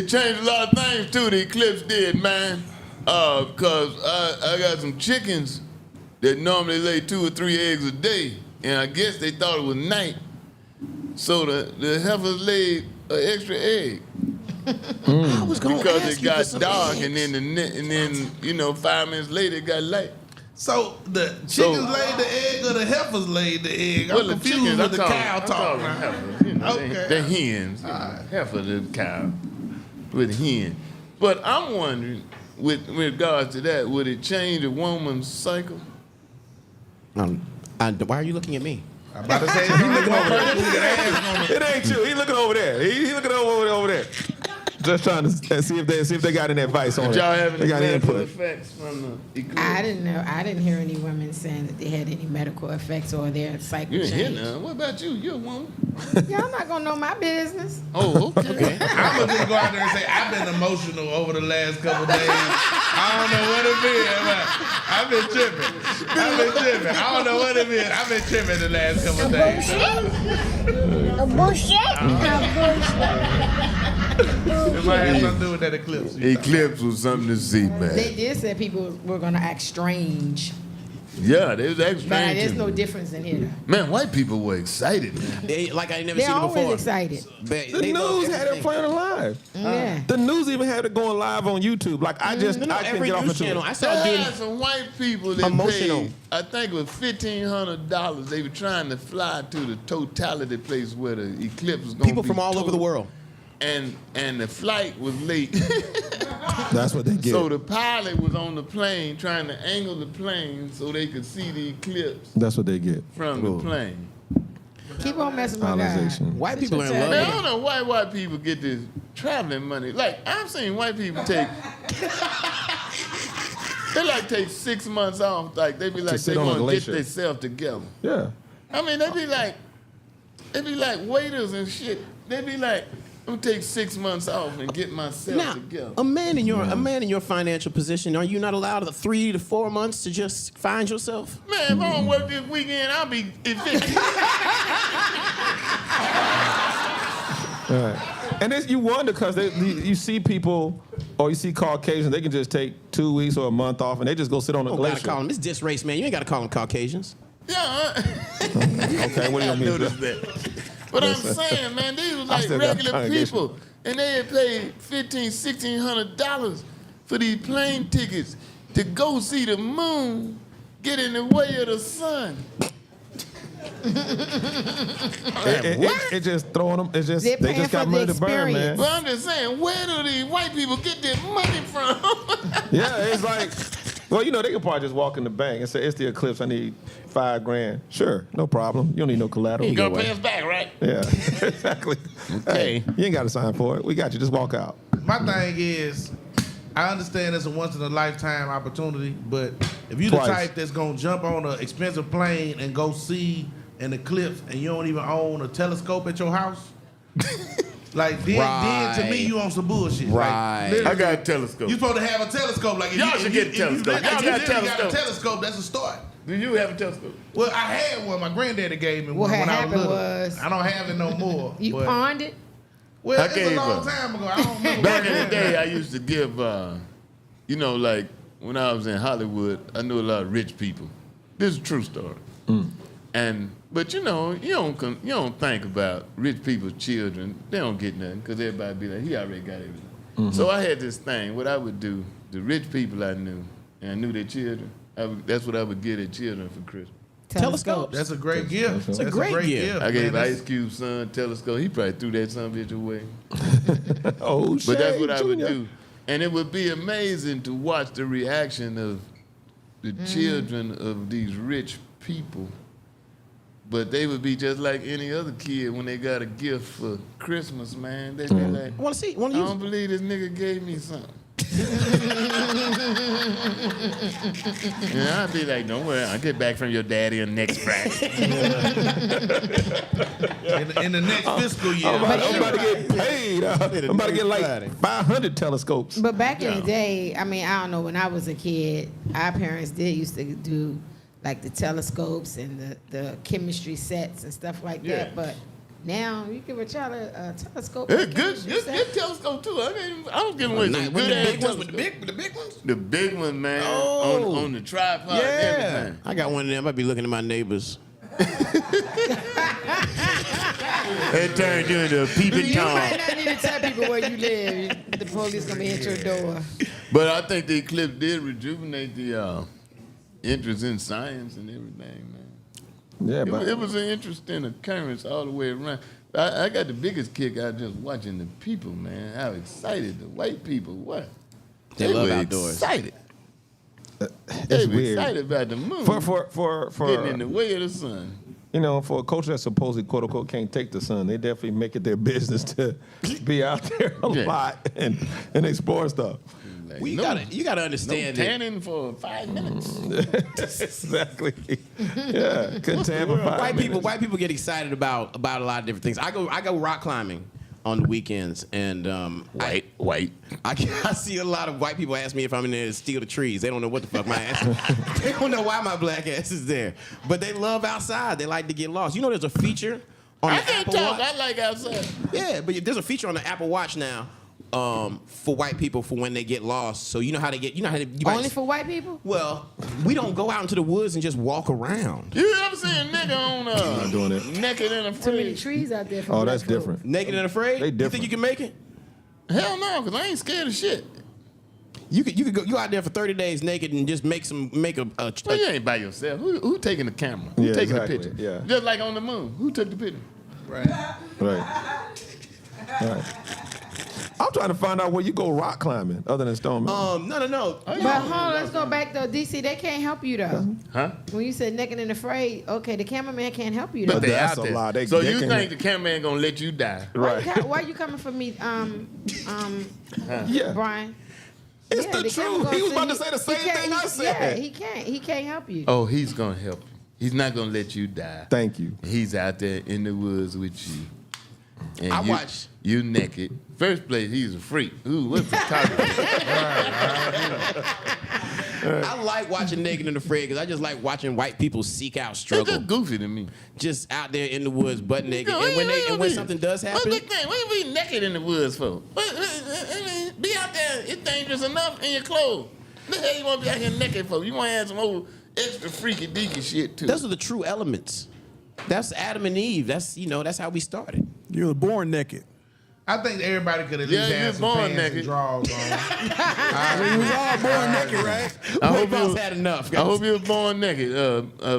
It changed a lot of things too. The eclipse did, man. Cause I got some chickens that normally lay 2 or 3 eggs a day, and I guess they thought it was night, so the heifers laid an extra egg. I was gonna Because ask it you for got some dark, eggs. and then 5 minutes later it got light. So the chickens laid the egg or the heifers laid the egg? I'm confused with the cow talk. Heifers, Okay. the hens, heifer the cow with hen. But I'm wondering, with regards to that, would it change a woman's cycle? Why are you looking at me? I'm about to say he looking over there. It ain't you. He looking over there. He looking over there. Just trying to see if they got any advice on Did it. y'all have They any got any medical input. effects from the eclipse? I didn't know. I didn't hear any women saying that they had any medical effects or their cycle You didn't hear change. none. What about you? You're a woman. Y'all not gonna know my business. Oh, okay. I'm gonna just go out there and say I've been emotional over the last couple days. I don't know what it is, but I've been tripping. I don't know what it is. I've been tripping the last couple days. A bullshit? It might have something to do with that eclipse. Eclipse was something to see, man. They did say people were gonna act strange, Yeah, they was but extra. there's no difference in here. Man, white people were excited, man. They like I never They're seen it always before. excited. The news had it playing live. Yeah. The news even had it going live on YouTube. Like I just No, I couldn't every get off news into channel. it. I saw a There dude. are some white people that Emotional. paid, I think it was $1,500. They were trying to fly to the totality place where the eclipse was going to be. People from all over the world. And the flight was late. That's what they get. So the pilot was on the plane trying to angle the plane so they could see the eclipse That's what they get. from the plane. Keep on messing with God. Stylization. White Sit people are your in tail love Man, with I it. don't know why white people get this traveling money. Like, I've seen white people take, they like take 6 months off. Like, they be like, sit they on a want to get glacier. themselves together. Yeah. I mean, they be like waiters and shit. They be like, I'm gonna take 6 months off and get myself Now, together. a man in your financial position, are you not allowed 3 to 4 months to just find yourself? Man, if I don't work this weekend, I'll be evicted. Right. And you wonder because you see people or you see Caucasians, they can just take 2 weeks or a month off and they just go sit on a You gotta glacier. call them. It's DisRace, man. You ain't gotta call them Caucasians. Yeah, Okay, what do you I mean? noticed that. But I'm saying, man, these was like still got regular congregation. people, and they had paid $1,500 for these plane tickets to go see the moon get in the way of the sun. It just throwing them. It's just They're they paying just got for money the to burn, man. experience. Well, I'm just saying, where do these white people get their money from? Yeah, it's like, well, you know, they could probably just walk in the bank and say, "It's the eclipse. I need $5 grand." Sure, no problem. You don't need no collateral. You gonna pay us back, right? Yeah, exactly. Okay. Hey, you ain't got to sign for it. We got you. Just walk out. My thing is, I understand it's a once in a lifetime opportunity, but if you the Twice. type that's gonna jump on an expensive plane and go see an eclipse and you don't even own a telescope at your house, like then to me you on some bullshit. Right. Like, literally, I got a telescope. you supposed to have a telescope. Like if Y'all you, should if get a you- telescope. If Y'all you got a literally got a telescope. telescope, that's a start. Do you have a telescope? Well, I had one. My granddaddy gave me What one when had I was happened little. was- I don't have it no more. You but, pawned it? well, I it's a gave long her. time ago. I don't remember. Back what in the it day, was. I used to give, you know, like when I was in Hollywood, I knew a lot of rich people. This is a true story. But you know, you don't think about rich people's children. They don't get nothing because everybody be like, he already got everything. So I had this thing. What I would do, the rich people I knew, and I knew their children. That's what I would give their children for Christmas. Telescopes. That's a great gift. It's a great gift. I gave man. Ice Cube's son a telescope. He probably threw that son of a bitch away. Oh shit! But that's what I would do. And it would be amazing to watch the reaction of the children of these rich people. But they would be just like any other kid when they got a gift for Christmas, man. They'd be like, I want to see. Want I to don't use? believe this nigga gave me something. And I'd be like, don't worry, I'll get back from your daddy on next Friday. in the next fiscal year. I'm about to get paid. I'm about to get like 500 telescopes. But back in the day, I mean, I don't know, when I was a kid, our parents used to do like the telescopes and the chemistry sets and stuff like Yeah. that. But Now you give a child a telescope. It's good telescope too. I don't give away some good ass telescope. The big ones? The big one, man, Oh. on the tripod. Yeah. Everything. I got one of them. I be looking at my neighbors. It turned you into a peeping You Tom. might not need to tell people where you live. The police gonna be at your door. But I think the eclipse did rejuvenate the interest in science and everything, man. Yeah, but It was an interesting occurrence all the way around. I got the biggest kick out just watching the people, man. How excited the white people were. They love were outdoors. excited. They it's were weird. excited about the moon For getting in the way of the sun. you know, for a culture that supposedly quote unquote can't take the sun, they definitely make it their business to be out there a Yeah. lot and explore stuff. Like, You no gotta understand that. tanning for 5 minutes. Exactly. Yeah, couldn't tan for 5 minutes. White people get excited about a lot of different things. I go rock climbing on the weekends, and White. I see a lot of white people ask me if I'm in there to steal the trees. They don't know what the fuck my ass is. They don't know why my black ass is there. But they love outside. They like to get lost. You know there's a feature on I the can't Apple talk. Watch. I like outside. Yeah, but there's a feature on the Apple Watch now for white people for when they get lost. So you know how they get. You know how they, you might, Only for white people? Well, we don't go out into the woods and just walk around. You ever see a nigga on not doing it. naked and Too many afraid? trees out there for Oh, black that's folk. different. Naked and afraid? They You different. think you can make it? Hell no, because I ain't scared of shit. You could go. You out there for 30 days naked and just make a Well, you ain't by yourself. Who taking the camera? Who Yeah, taking exactly, the picture? yeah. Just like on the moon. Who took the picture? Right. Right. I'm trying to find out where you go rock climbing other than Stone Mountain. No. But hold on, let's go back though. DC, they can't help you though. Huh? When you said naked and afraid, okay, the cameraman can't help you But though. they that's out a there. lie. They- So they you can- think the cameraman gonna let you die? Right. Why you coming for me, Yeah. Brian? It's Yeah, the camera truth. gonna He was see- about to say the same can't- thing I Yeah, said. he can't help you. Oh, he's gonna help you. He's not gonna let you die. Thank you. He's out there in the woods with you. And I you, watch- You naked. First place, he's a freak. Ooh, what's photography? I like watching Naked and Afraid because I just like watching white people seek out It's struggle, just goofy to me. just out there in the woods, butt naked. Yo, And when something does happen, What's the thing? What you be naked in the woods for? Be out there. It's dangerous enough in your clothes. What the hell you want to be out here naked for? You want to have some old extra freaky deaky shit too. those are the true elements. That's Adam and Eve. That's how we started. You were born naked. I think everybody could at Yeah, least you have some born pants naked. and drawers on. We was all born naked, right? I hope We've you. had enough. I hope you was born naked,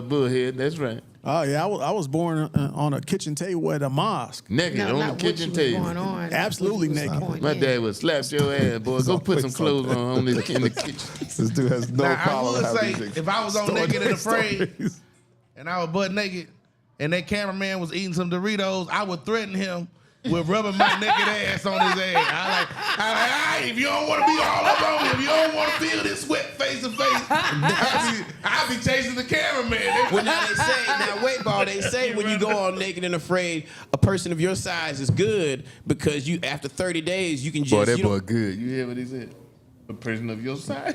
bullhead. That's right. Oh yeah, I was born on a kitchen table at a mosque. Naked No, on not the kitchen what you was table. going on. Absolutely What you was naked. going My in. dad would slap your ass, boy. Go put some always clothes something. on in the kitchen. This dude has no Now, I problem would having say, these if I was on stories- Naked and Afraid, stories. and I was butt naked, and that cameraman was eating some Doritos, I would threaten him with rubbing my naked ass on his ass. I like, all right, if you don't want to be all up on me, if you don't want to feel this sweat face to face, I'll be chasing the cameraman. Well, now Weightball, they say when you go on Naked and Afraid, a person of your size is good because you after 30 days you can just Boy, that you boy don't- good. You hear what he said? A person of your size.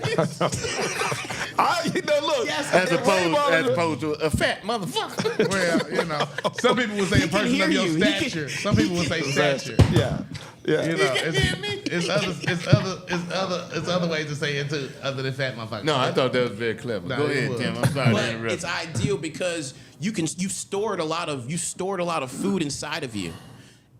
Look. as opposed to a fat motherfucker. Well, some people would say a person hear of your you. He can- stature. Some people would say stature. Yeah. Yeah. You know, can hear me? it's other ways to say it too, other than fat motherfucker. No, I thought that was very clever. No, Go it ahead, was. Tim. I'm sorry to But interrupt. it's ideal because you stored a lot of food inside of you,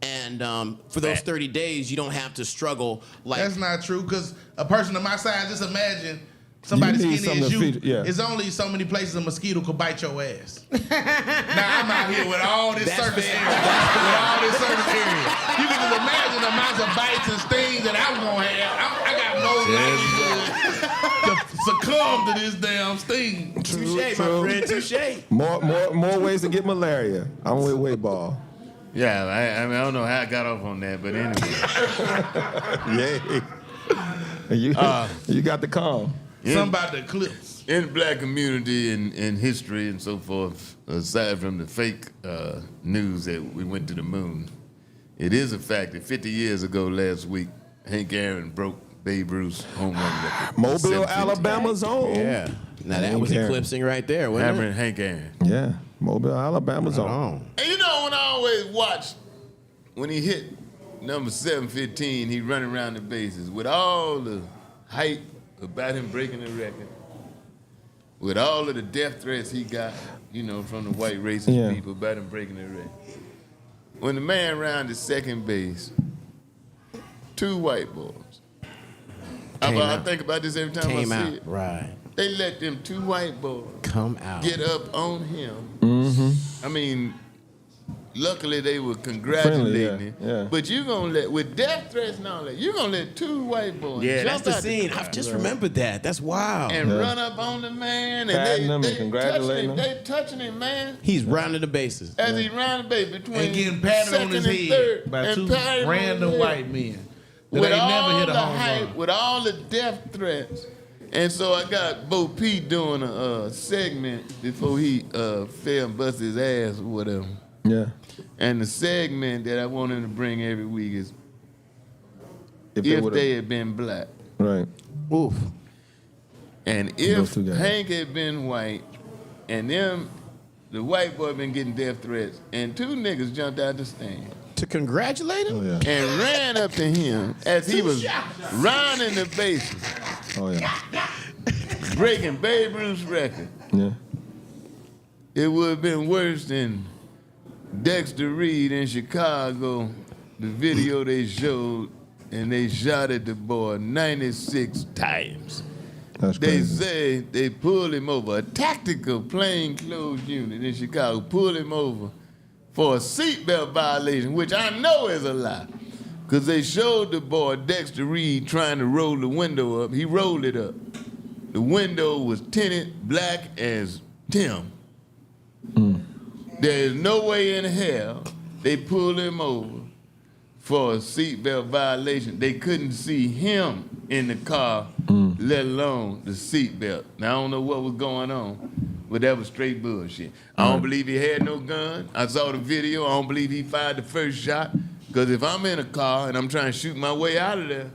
and for those 30 days you don't have to struggle like. That's not true, because a person of my size, just imagine somebody You need skinny as something you. to feed- yeah. It's only so many places a mosquito could bite your ass. Now I'm out here with all this That's surface fair. area. With all this surface area. You can just imagine the amounts of bites and stings that I'm gonna have. I got no likelihood to succumb to this damn sting. Touche, my friend. Touche. More ways to get malaria. I'm with Weightball. Yeah, I mean, I don't know how I got off on that, but anyway. Yeah. You got the calm. Something about the eclipse. In the black community and in history and so forth, aside from the fake news that we went to the moon, it is a fact that 50 years ago last week, Hank Aaron broke Babe Ruth's home run record. Mobile, 750. Alabama's own. Yeah. Now that Hank was Aaron. eclipsing right there, wasn't Hammer it? and Hank Aaron. Yeah. Mobile, Alabama's own. Oh. And you know, when I always watch when he hit number 715, he running around the bases with all the hype about him breaking the record, with all of the death threats he got, you know, from the white racist people about him breaking the record. When the man rounded second base, 2 white boys. I think about this every time I see it. Right. They let them 2 white boys Come out. get up on him. Mm-hmm. I mean, luckily they were congratulating him. Yeah. But you gonna let, with death threats and all that, you gonna let 2 white boys Yeah, jump that's the out scene. car I've just remembered that. That's wild. and run up on the man and Patting him and congratulating him. They touching him, man. He's rounding the bases. As he round the base between And getting patted on his second and head third, by and 2 patted on his random head. white men that With ain't all never hit a the home hype, run. with all the death threats. And so I got Bo Peep doing a segment before he fell and busted his ass or whatever. Yeah. And the segment that I want him to bring every week is if would've- they had been black. Right. Oof. And if Those 2 guys. Hank had been white and the white boy been getting death threats and 2 niggas jumped out the stand To congratulate him? Oh yeah. and ran up to him as he was rounding the bases, Oh yeah. breaking Babe Ruth's record. Yeah. It would have been worse than Dexter Reed in Chicago, the video they showed, and they shot at the boy 96 times. That's They crazy. say they pulled him over. A tactical plainclothes unit in Chicago pulled him over for a seatbelt violation, which I know is a lie. Because they showed the boy Dexter Reed trying to roll the window up. He rolled it up. The window was tinted black as Tim. There's no way in hell they pulled him over for a seatbelt violation. They couldn't see him in the car, let alone the seatbelt. Now, I don't know what was going on, but that was straight bullshit. I don't believe he had no gun. I saw the video. I don't believe he fired the first shot. Because if I'm in a car and I'm trying to shoot my way out of there,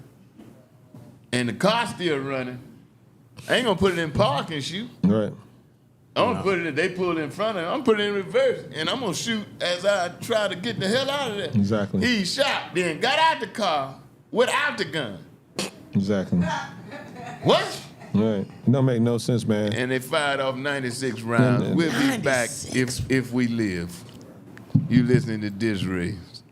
and the car's still running, I ain't gonna put it in park and shoot. Right. I'm gonna put it in, they pulled in front of him, I'm putting it in reverse, and I'm gonna shoot as I try to get the hell out of there. Exactly. He shot, then got out the car without the gun. Exactly. What? Right. It don't make no sense, man. And they fired off 96 rounds. Yeah. We'll be back if we live. You listening to DisRace.